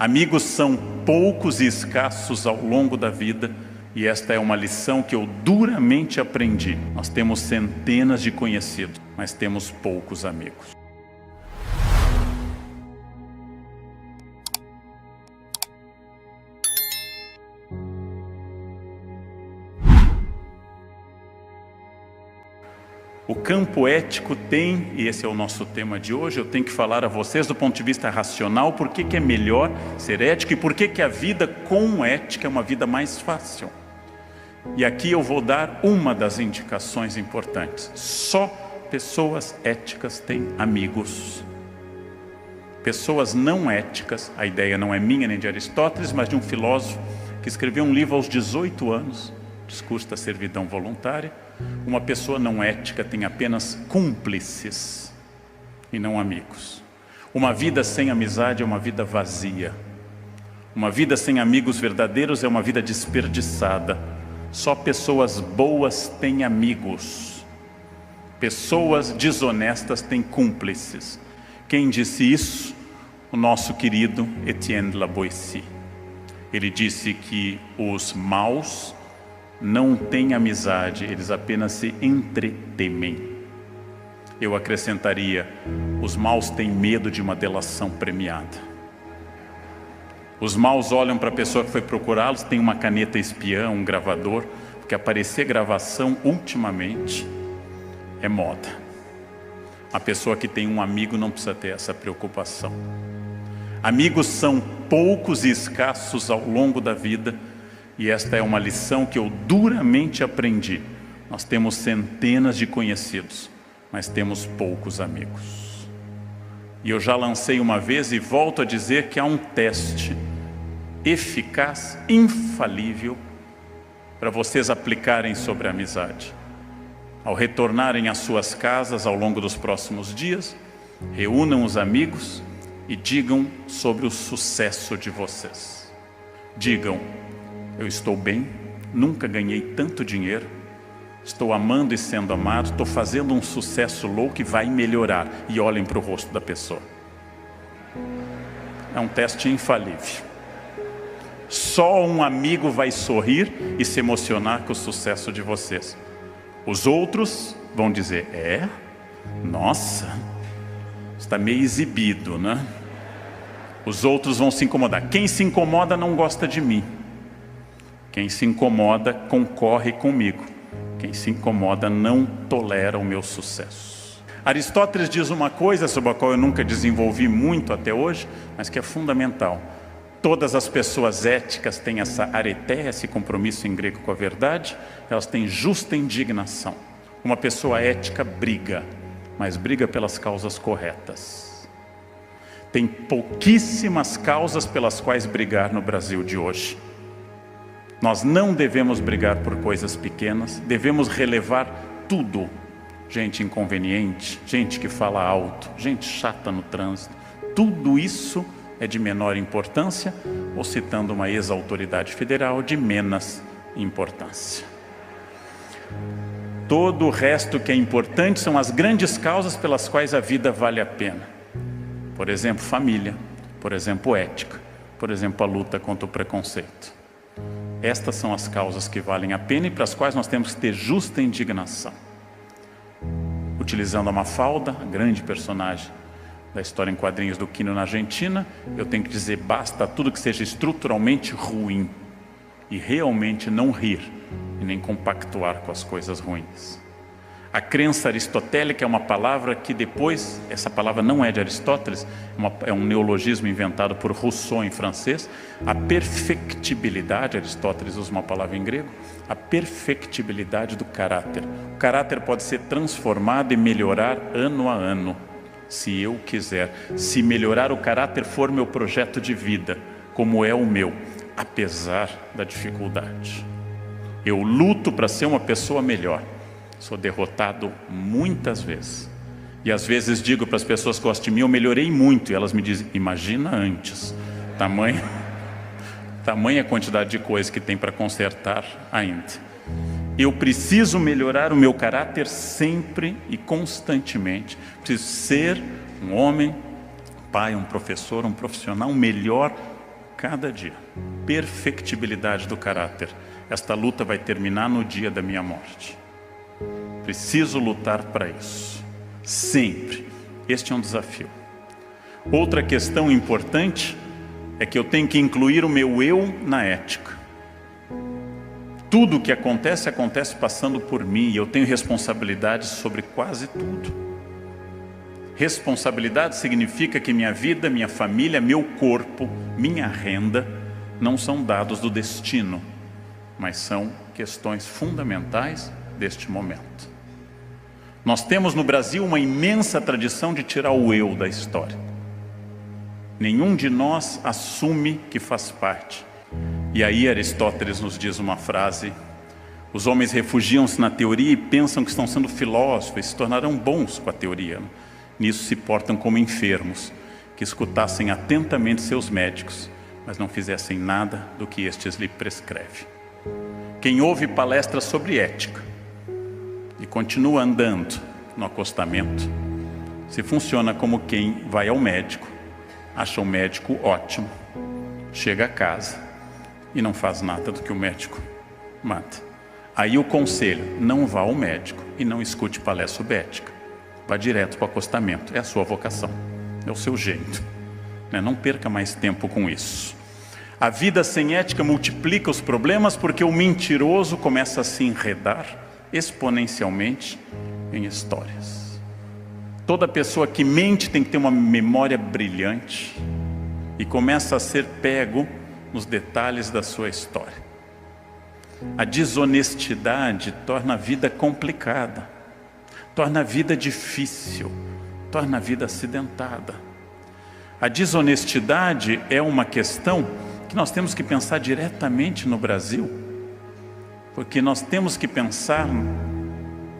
Amigos são poucos e escassos ao longo da vida, e esta é uma lição que eu duramente aprendi. Nós temos centenas de conhecidos, mas temos poucos amigos. O campo ético tem, e esse é o nosso tema de hoje, eu tenho que falar a vocês do ponto de vista racional, por que é melhor ser ético e por que a vida com ética é uma vida mais fácil. E aqui eu vou dar uma das indicações importantes. Só pessoas éticas têm amigos. Pessoas não éticas, a ideia não é minha nem de Aristóteles, mas de um filósofo que escreveu um livro aos 18 anos, Discurso da Servidão Voluntária. Uma pessoa não ética tem apenas cúmplices e não amigos. Uma vida sem amizade é uma vida vazia. Uma vida sem amigos verdadeiros é uma vida desperdiçada. Só pessoas boas têm amigos. Pessoas desonestas têm cúmplices. Quem disse isso? O nosso querido Etienne de la Boétie. Ele disse que os maus não têm amizade, eles apenas se entretemem. Eu acrescentaria, os maus têm medo de uma delação premiada. Os maus olham para a pessoa que foi procurá-los, tem uma caneta espiã, um gravador, porque aparecer gravação ultimamente é moda. A pessoa que tem um amigo não precisa ter essa preocupação. Amigos são poucos e escassos ao longo da vida, e esta é uma lição que eu duramente aprendi. Nós temos centenas de conhecidos, mas temos poucos amigos. E eu já lancei uma vez e volto a dizer que há um teste eficaz, infalível, para vocês aplicarem sobre a amizade. Ao retornarem às suas casas ao longo dos próximos dias, reúnam os amigos e digam sobre o sucesso de vocês. Digam: eu estou bem, nunca ganhei tanto dinheiro, estou amando e sendo amado, estou fazendo um sucesso louco e vai melhorar. E olhem para o rosto da pessoa. É um teste infalível. Só um amigo vai sorrir e se emocionar com o sucesso de vocês. Os outros vão dizer: nossa, está meio exibido, né? Os outros vão se incomodar. Quem se incomoda não gosta de mim. Quem se incomoda concorre comigo. Quem se incomoda não tolera o meu sucesso. Aristóteles diz uma coisa sobre a qual eu nunca desenvolvi muito até hoje, mas que é fundamental. Todas as pessoas éticas têm essa areté, esse compromisso em grego com a verdade, elas têm justa indignação. Uma pessoa ética briga, mas briga pelas causas corretas. Tem pouquíssimas causas pelas quais brigar no Brasil de hoje. Nós não devemos brigar por coisas pequenas, devemos relevar tudo. Gente inconveniente, gente que fala alto, gente chata no trânsito, tudo isso é de menor importância, ou citando uma ex-autoridade federal, de menos importância. Todo o resto que é importante são as grandes causas pelas quais a vida vale a pena. Por exemplo, família, por exemplo, ética, por exemplo, a luta contra o preconceito. Estas são as causas que valem a pena e para as quais nós temos que ter justa indignação. Utilizando a Mafalda, a grande personagem da história em quadrinhos do Quino na Argentina, eu tenho que dizer basta a tudo que seja estruturalmente ruim e realmente não rir e nem compactuar com as coisas ruins. A crença aristotélica é uma palavra que depois, essa palavra não é de Aristóteles, é um neologismo inventado por Rousseau em francês. A perfectibilidade, Aristóteles usa uma palavra em grego, a perfectibilidade do caráter. O caráter pode ser transformado e melhorar ano a ano, se eu quiser. Se melhorar o caráter for meu projeto de vida, como é o meu, apesar da dificuldade. Eu luto para ser uma pessoa melhor. Sou derrotado muitas vezes. E às vezes digo para as pessoas que gostam de mim, eu melhorei muito. E elas me dizem, imagina antes. Tamanha quantidade de coisas que tem para consertar ainda. Eu preciso melhorar o meu caráter sempre e constantemente. Preciso ser um homem, um pai, um professor, um profissional melhor cada dia. Perfectibilidade do caráter. Esta luta vai terminar no dia da minha morte. Preciso lutar para isso. Sempre. Este é um desafio. Outra questão importante é que eu tenho que incluir o meu eu na ética. Tudo o que acontece, acontece passando por mim, e eu tenho responsabilidade sobre quase tudo. Responsabilidade significa que minha vida, minha família, meu corpo, minha renda não são dados do destino, mas são questões fundamentais deste momento. Nós temos no Brasil uma imensa tradição de tirar o eu da história. Nenhum de nós assume que faz parte. E aí Aristóteles nos diz uma frase: os homens refugiam-se na teoria e pensam que estão sendo filósofos, se tornarão bons com a teoria. Nisso se portam como enfermos, que escutassem atentamente seus médicos, mas não fizessem nada do que estes lhe prescrevem. Quem ouve palestras sobre ética e continua andando no acostamento, se funciona como quem vai ao médico, acha o médico ótimo, chega a casa e não faz nada do que o médico manda. Aí o conselho: não vá ao médico e não escute palestra sobre ética. Vá direto para o acostamento. É a sua vocação, é o seu jeito, né? Não perca mais tempo com isso. A vida sem ética multiplica os problemas, porque o mentiroso começa a se enredar exponencialmente em histórias. Toda pessoa que mente tem que ter uma memória brilhante e começa a ser pego nos detalhes da sua história. A desonestidade torna a vida complicada, torna a vida difícil, torna a vida acidentada. A desonestidade é uma questão que nós temos que pensar diretamente no Brasil, porque nós temos que pensar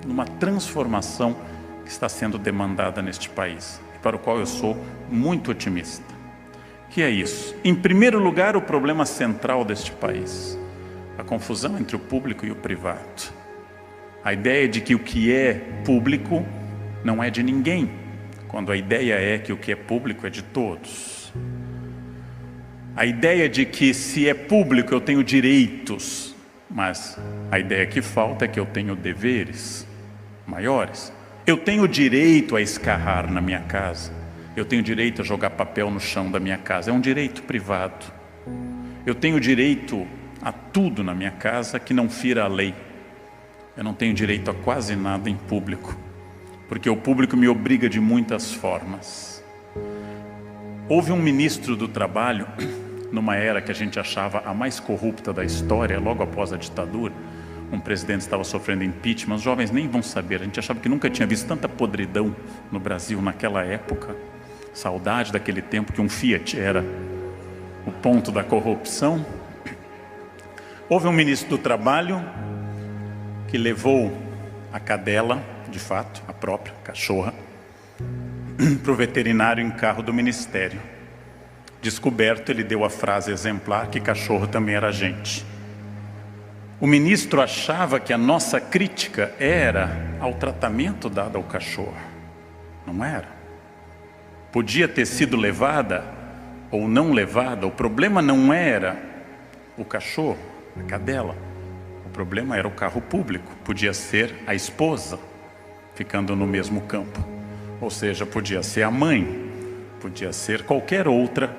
numa transformação que está sendo demandada neste país, para o qual eu sou muito otimista. Que é isso? Em primeiro lugar, o problema central deste país: a confusão entre o público e o privado. A ideia de que o que é público não é de ninguém, quando a ideia é que o que é público é de todos. A ideia de que se é público eu tenho direitos, mas a ideia que falta é que eu tenho deveres maiores. Eu tenho direito a escarrar na minha casa. Eu tenho direito a jogar papel no chão da minha casa. É um direito privado. Eu tenho direito a tudo na minha casa que não fira a lei. Eu não tenho direito a quase nada em público, porque o público me obriga de muitas formas. Houve um ministro do trabalho, numa era que a gente achava a mais corrupta da história, logo após a ditadura. Um presidente estava sofrendo impeachment, os jovens nem vão saber. A gente achava que nunca tinha visto tanta podridão no Brasil naquela época. Saudade daquele tempo que um Fiat era o ponto da corrupção. Houve um ministro do trabalho que levou a cadela, de fato, a própria cachorra, para o veterinário em carro do ministério. Descoberto, ele deu a frase exemplar que cachorro também era gente. O ministro achava que a nossa crítica era ao tratamento dado ao cachorro. Não era. Podia ter sido levada ou não levada. O problema não era o cachorro, a cadela. O problema era o carro público. Podia ser a esposa ficando no mesmo campo. Ou seja, podia ser a mãe, podia ser qualquer outra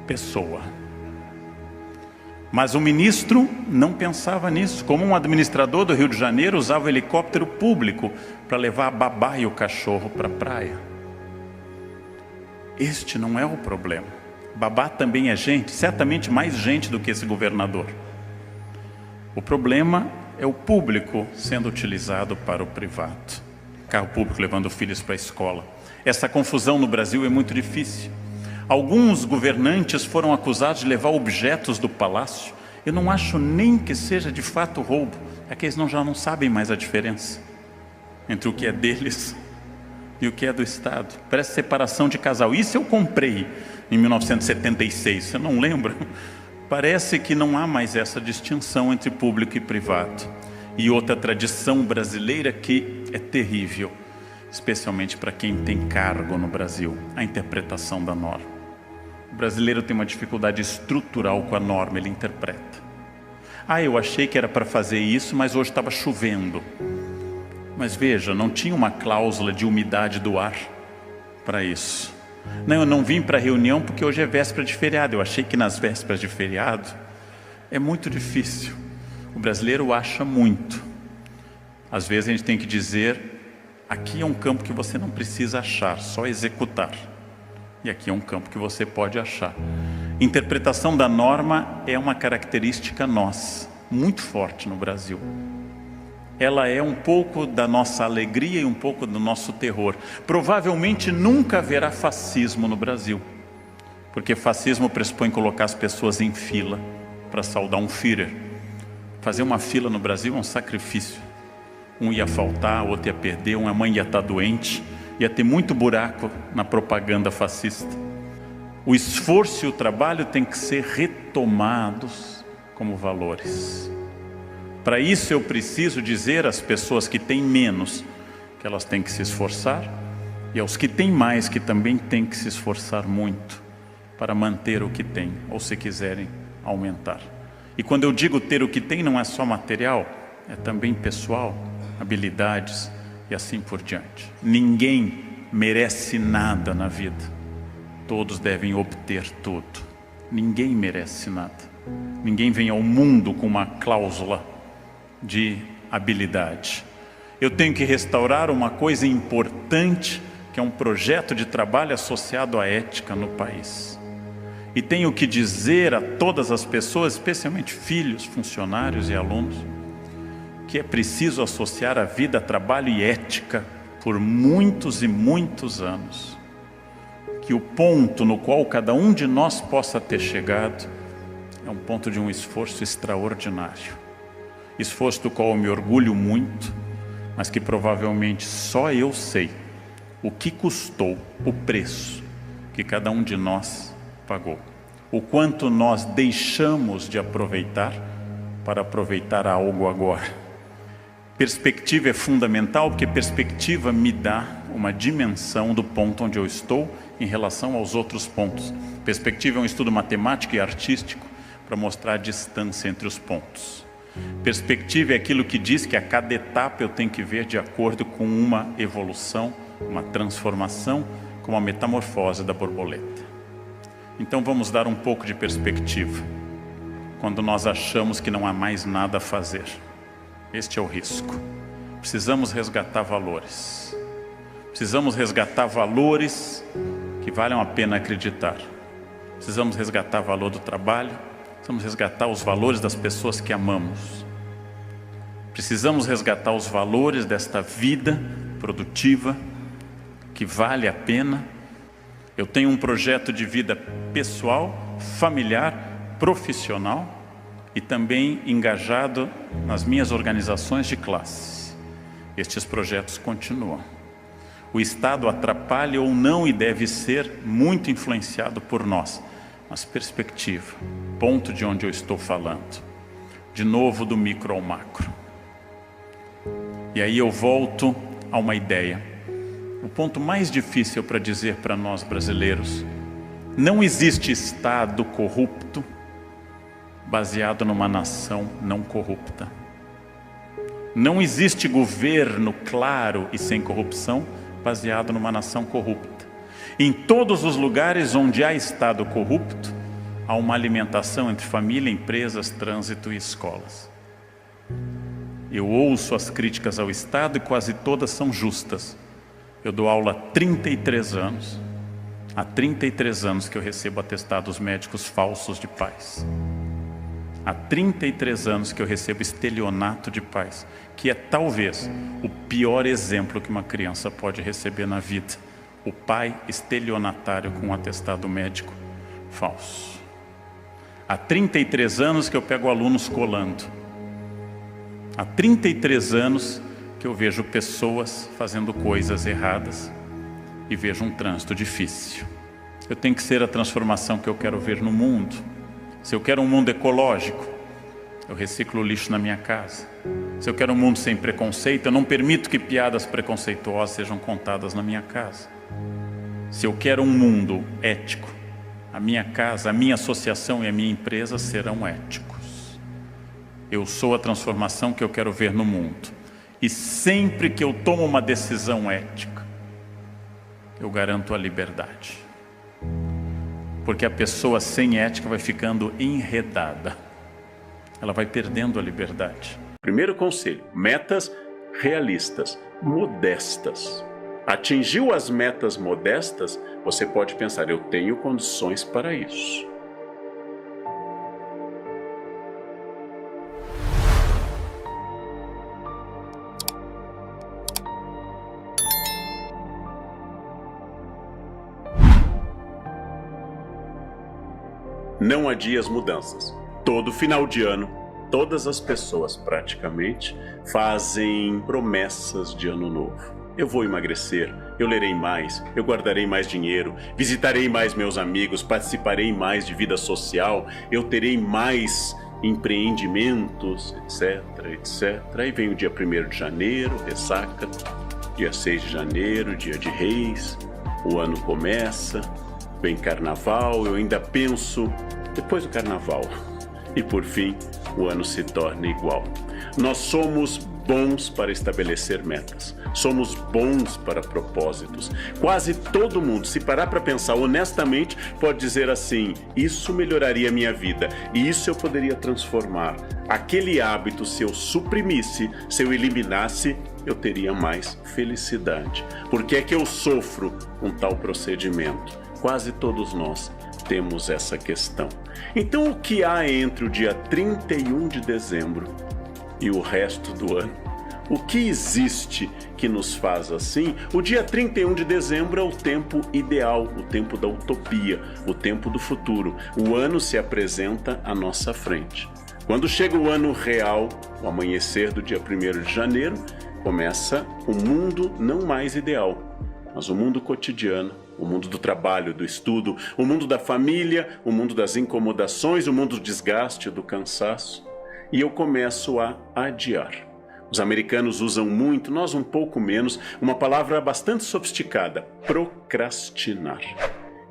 pessoa. Mas o ministro não pensava nisso. Como um administrador do Rio de Janeiro usava o helicóptero público para levar a babá e o cachorro para a praia. Este não é o problema. Babá também é gente, certamente mais gente do que esse governador. O problema é o público sendo utilizado para o privado. Carro público levando filhos para a escola. Essa confusão no Brasil é muito difícil. Alguns governantes foram acusados de levar objetos do palácio. Eu não acho nem que seja de fato roubo. É que eles já não sabem mais a diferença entre o que é deles e o que é do Estado. Parece separação de casal. Isso eu comprei em 1976, você não lembra? Parece que não há mais essa distinção entre público e privado. E outra tradição brasileira que é terrível, especialmente para quem tem cargo no Brasil: a interpretação da norma. O brasileiro tem uma dificuldade estrutural com a norma, ele interpreta. Ah, eu achei que era para fazer isso, mas hoje estava chovendo. Mas veja, não tinha uma cláusula de umidade do ar para isso. Não, eu não vim para a reunião porque hoje é véspera de feriado. Eu achei que nas vésperas de feriado é muito difícil. O brasileiro acha muito. Às vezes a gente tem que dizer, aqui é um campo que você não precisa achar, só executar. E aqui é um campo que você pode achar. Interpretação da norma é uma característica nossa, muito forte no Brasil. Ela é um pouco da nossa alegria e um pouco do nosso terror. Provavelmente nunca haverá fascismo no Brasil, porque fascismo pressupõe colocar as pessoas em fila para saudar um Führer. Fazer uma fila no Brasil é um sacrifício. Um ia faltar, outro ia perder, uma mãe ia estar doente, ia ter muito buraco na propaganda fascista. O esforço e o trabalho têm que ser retomados como valores. Para isso eu preciso dizer às pessoas que têm menos que elas têm que se esforçar, e aos que têm mais que também têm que se esforçar muito para manter o que têm, ou se quiserem aumentar. E quando eu digo ter o que tem, não é só material, é também pessoal, habilidades e assim por diante. Ninguém merece nada na vida. Todos devem obter tudo. Ninguém merece nada. Ninguém vem ao mundo com uma cláusula de habilidade. Eu tenho que restaurar uma coisa importante, que é um projeto de trabalho associado à ética no país. E tenho que dizer a todas as pessoas, especialmente filhos, funcionários e alunos, que é preciso associar a vida a trabalho e ética por muitos e muitos anos. Que o ponto no qual cada um de nós possa ter chegado é um ponto de um esforço extraordinário. Esforço do qual eu me orgulho muito, mas que provavelmente só eu sei o que custou, o preço que cada um de nós pagou. O quanto nós deixamos de aproveitar para aproveitar algo agora. Perspectiva é fundamental, porque perspectiva me dá uma dimensão do ponto onde eu estou em relação aos outros pontos. Perspectiva é um estudo matemático e artístico para mostrar a distância entre os pontos. Perspectiva é aquilo que diz que a cada etapa eu tenho que ver de acordo com uma evolução, uma transformação, com a metamorfose da borboleta. Então vamos dar um pouco de perspectiva quando nós achamos que não há mais nada a fazer. Este é o risco. Precisamos resgatar valores. Precisamos resgatar valores que valham a pena acreditar. Precisamos resgatar o valor do trabalho. Precisamos resgatar os valores das pessoas que amamos. Precisamos resgatar os valores desta vida produtiva que vale a pena. Eu tenho um projeto de vida pessoal, familiar, profissional e também engajado nas minhas organizações de classe. Estes projetos continuam. O Estado atrapalha ou não e deve ser muito influenciado por nós. Mas perspectiva, ponto de onde eu estou falando. De novo do micro ao macro. E aí eu volto a uma ideia. O ponto mais difícil para dizer para nós brasileiros: não existe Estado corrupto baseado numa nação não corrupta. Não existe governo claro e sem corrupção baseado numa nação corrupta. Em todos os lugares onde há Estado corrupto, há uma alimentação entre família, empresas, trânsito e escolas. Eu ouço as críticas ao Estado e quase todas são justas. Eu dou aula há 33 anos. Há 33 anos que eu recebo atestados médicos falsos de pais. Há 33 anos que eu recebo estelionato de pais, que é talvez o pior exemplo que uma criança pode receber na vida. O pai estelionatário com um atestado médico falso. Há 33 anos que eu pego alunos colando. Há 33 anos que eu vejo pessoas fazendo coisas erradas e vejo um trânsito difícil. Eu tenho que ser a transformação que eu quero ver no mundo. Se eu quero um mundo ecológico, eu reciclo o lixo na minha casa. Se eu quero um mundo sem preconceito, eu não permito que piadas preconceituosas sejam contadas na minha casa. Se eu quero um mundo ético, a minha casa, a minha associação e a minha empresa serão éticos. Eu sou a transformação que eu quero ver no mundo. E sempre que eu tomo uma decisão ética, eu garanto a liberdade. Porque a pessoa sem ética vai ficando enredada. Ela vai perdendo a liberdade. Primeiro conselho: metas realistas, modestas. Atingiu as metas modestas, você pode pensar, eu tenho condições para isso. Não adie as mudanças. Todo final de ano, todas as pessoas praticamente fazem promessas de ano novo. Eu vou emagrecer, eu lerei mais, eu guardarei mais dinheiro, visitarei mais meus amigos, participarei mais de vida social, eu terei mais empreendimentos, etc, etc. Aí vem o dia 1º de janeiro, ressaca, dia 6 de janeiro, dia de Reis, o ano começa, vem carnaval, eu ainda penso depois do carnaval. E por fim, o ano se torna igual. Nós somos bons para estabelecer metas. Somos bons para propósitos. Quase todo mundo, se parar para pensar honestamente, pode dizer assim: isso melhoraria a minha vida, e isso eu poderia transformar. Aquele hábito, se eu suprimisse, se eu eliminasse, eu teria mais felicidade. Por que é que eu sofro um tal procedimento? Quase todos nós temos essa questão. Então, o que há entre o dia 31 de dezembro e o resto do ano? O que existe que nos faz assim? O dia 31 de dezembro é o tempo ideal, o tempo da utopia, o tempo do futuro. O ano se apresenta à nossa frente. Quando chega o ano real, o amanhecer do dia 1º de janeiro, começa o mundo não mais ideal, mas o mundo cotidiano, o mundo do trabalho, do estudo, o mundo da família, o mundo das incomodações, o mundo do desgaste, do cansaço. E eu começo a adiar. Os americanos usam muito, nós um pouco menos, uma palavra bastante sofisticada: procrastinar.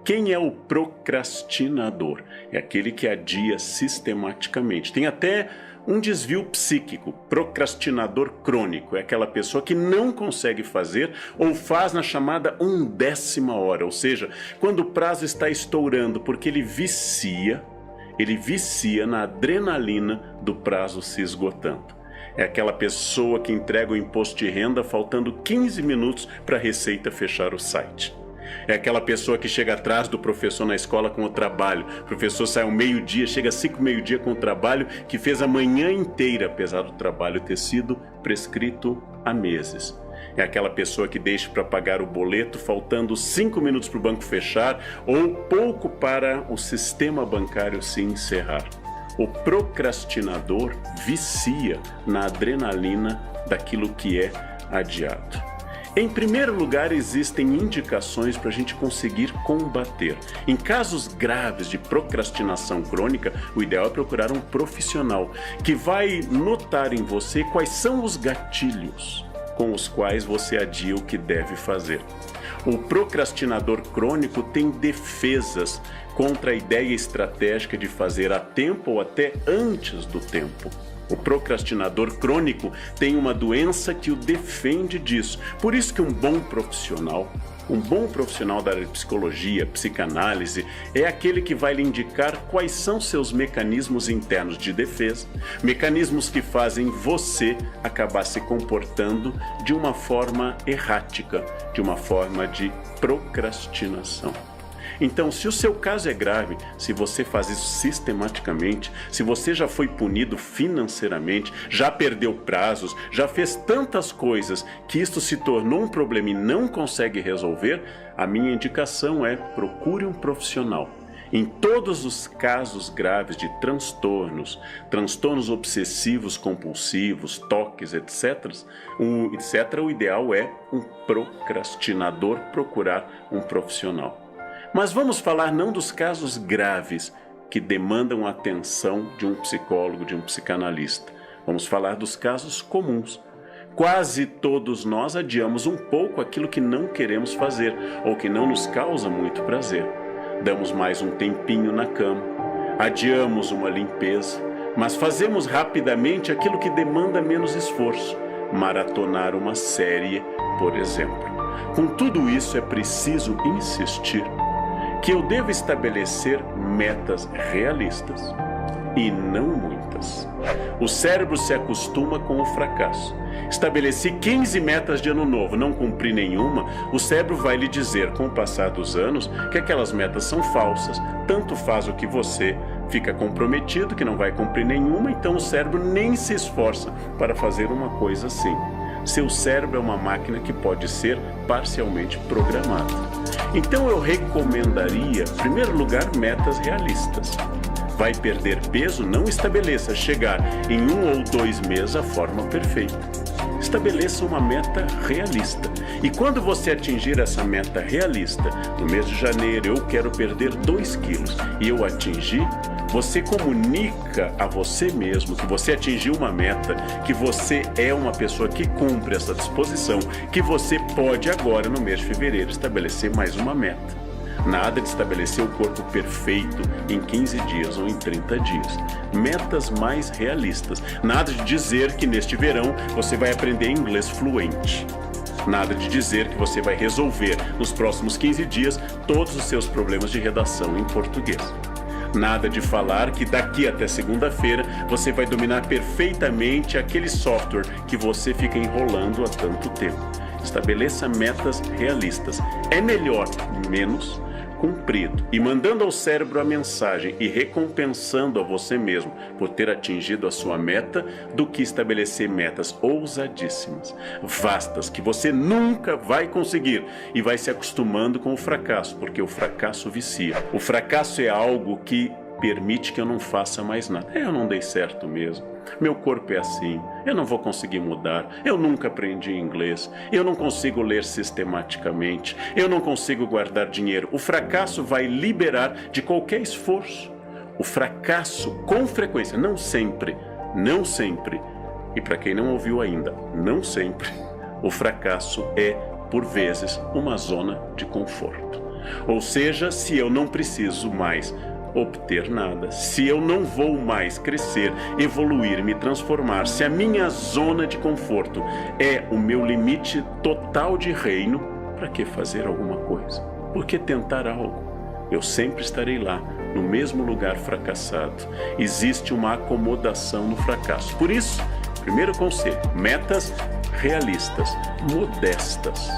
Quem é o procrastinador? É aquele que adia sistematicamente. Tem até um desvio psíquico. Procrastinador crônico é aquela pessoa que não consegue fazer ou faz na chamada 1/10 hora, ou seja, quando o prazo está estourando, porque ele vicia na adrenalina do prazo se esgotando. É aquela pessoa que entrega o imposto de renda faltando 15 minutos para a Receita fechar o site. É aquela pessoa que chega atrás do professor na escola com o trabalho. O professor sai ao meio-dia, chega às 5 meio-dia com o trabalho que fez a manhã inteira, apesar do trabalho ter sido prescrito há meses. É aquela pessoa que deixa para pagar o boleto faltando 5 minutos para o banco fechar ou pouco para o sistema bancário se encerrar. O procrastinador vicia na adrenalina daquilo que é adiado. Em primeiro lugar, existem indicações para a gente conseguir combater. Em casos graves de procrastinação crônica, o ideal é procurar um profissional que vai notar em você quais são os gatilhos com os quais você adia o que deve fazer. O procrastinador crônico tem defesas contra a ideia estratégica de fazer a tempo ou até antes do tempo. O procrastinador crônico tem uma doença que o defende disso. Por isso que um bom profissional da área de psicologia, psicanálise, é aquele que vai lhe indicar quais são seus mecanismos internos de defesa, mecanismos que fazem você acabar se comportando de uma forma errática, de uma forma de procrastinação. Então, se o seu caso é grave, se você faz isso sistematicamente, se você já foi punido financeiramente, já perdeu prazos, já fez tantas coisas que isto se tornou um problema e não consegue resolver, a minha indicação é: procure um profissional. Em todos os casos graves de transtornos obsessivos compulsivos, toques, etc., o ideal é um procrastinador procurar um profissional. Mas vamos falar não dos casos graves que demandam a atenção de um psicólogo, de um psicanalista. Vamos falar dos casos comuns. Quase todos nós adiamos um pouco aquilo que não queremos fazer ou que não nos causa muito prazer. Damos mais um tempinho na cama, adiamos uma limpeza, mas fazemos rapidamente aquilo que demanda menos esforço, maratonar uma série, por exemplo. Com tudo isso é preciso insistir que eu devo estabelecer metas realistas e não muitas. O cérebro se acostuma com o fracasso. Estabeleci 15 metas de ano novo, não cumpri nenhuma, o cérebro vai lhe dizer, com o passar dos anos, que aquelas metas são falsas. Tanto faz o que você fica comprometido, que não vai cumprir nenhuma, então o cérebro nem se esforça para fazer uma coisa assim. Seu cérebro é uma máquina que pode ser parcialmente programada. Então eu recomendaria, em primeiro lugar, metas realistas. Vai perder peso? Não estabeleça chegar em 1 ou 2 meses a forma perfeita. Estabeleça uma meta realista. E quando você atingir essa meta realista, no mês de janeiro eu quero perder 2 quilos e eu atingir, você comunica a você mesmo que você atingiu uma meta, que você é uma pessoa que cumpre essa disposição, que você pode agora no mês de fevereiro estabelecer mais uma meta. Nada de estabelecer o corpo perfeito em 15 dias ou em 30 dias. Metas mais realistas. Nada de dizer que neste verão você vai aprender inglês fluente. Nada de dizer que você vai resolver nos próximos 15 dias todos os seus problemas de redação em português. Nada de falar que daqui até segunda-feira você vai dominar perfeitamente aquele software que você fica enrolando há tanto tempo. Estabeleça metas realistas. É melhor menos cumprido e mandando ao cérebro a mensagem e recompensando a você mesmo por ter atingido a sua meta do que estabelecer metas ousadíssimas, vastas, que você nunca vai conseguir e vai se acostumando com o fracasso, porque o fracasso vicia. O fracasso é algo que permite que eu não faça mais nada. Eu não dei certo mesmo. Meu corpo é assim. Eu não vou conseguir mudar. Eu nunca aprendi inglês. Eu não consigo ler sistematicamente. Eu não consigo guardar dinheiro. O fracasso vai liberar de qualquer esforço. O fracasso, com frequência, não sempre, e para quem não ouviu ainda, não sempre, o fracasso é, por vezes, uma zona de conforto. Ou seja, se eu não preciso mais obter nada, se eu não vou mais crescer, evoluir, me transformar, se a minha zona de conforto é o meu limite total de reino, para que fazer alguma coisa? Por que tentar algo? Eu sempre estarei lá, no mesmo lugar fracassado. Existe uma acomodação no fracasso. Por isso, primeiro conselho, metas realistas, modestas.